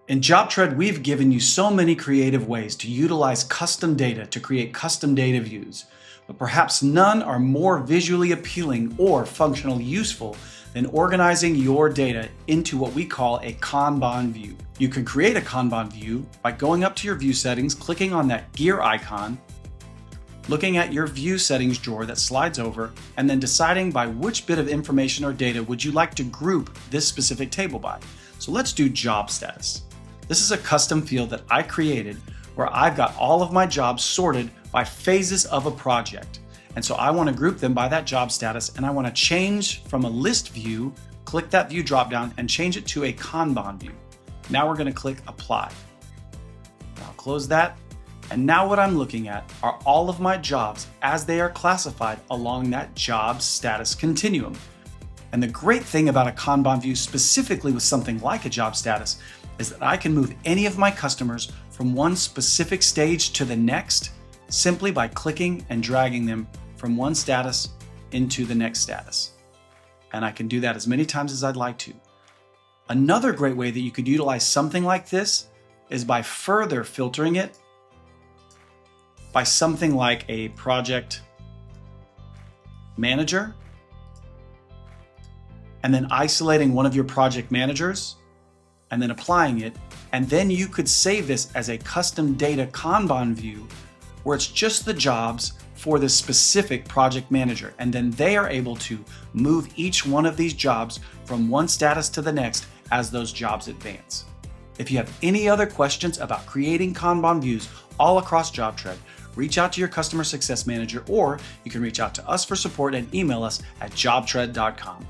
In JobTread, we've given you so many creative ways to utilize custom data to create custom data views, but perhaps none are more visually appealing or functionally useful than organizing your data into what we call a Kanban view. You can create a Kanban view by going up to your view settings, clicking on that gear icon, looking at your view settings drawer that slides over, and then deciding by which bit of information or data would you like to group this specific table by. So let's do job status. This is a custom field that I created where I've got all of my jobs sorted by phases of a project. And so I want to group them by that job status, and I want to change from a list view, click that view dropdown and change it to a Kanban view. Now we're going to click apply. I'll close that. And now what I'm looking at are all of my jobs as they are classified along that job status continuum. And the great thing about a Kanban view, specifically with something like a job status, is that I can move any of my customers from one specific stage to the next simply by clicking and dragging them from one status into the next status. And I can do that as many times as I'd like to. Another great way that you could utilize something like this is by further filtering it by something like a project manager, and then isolating one of your project managers and then applying it. And then you could save this as a custom data Kanban view where it's just the jobs for this specific project manager. And then they are able to move each one of these jobs from one status to the next as those jobs advance. If you have any other questions about creating Kanban views all across JobTread, reach out to your customer success manager, or you can reach out to us for support and email us at jobtread.com.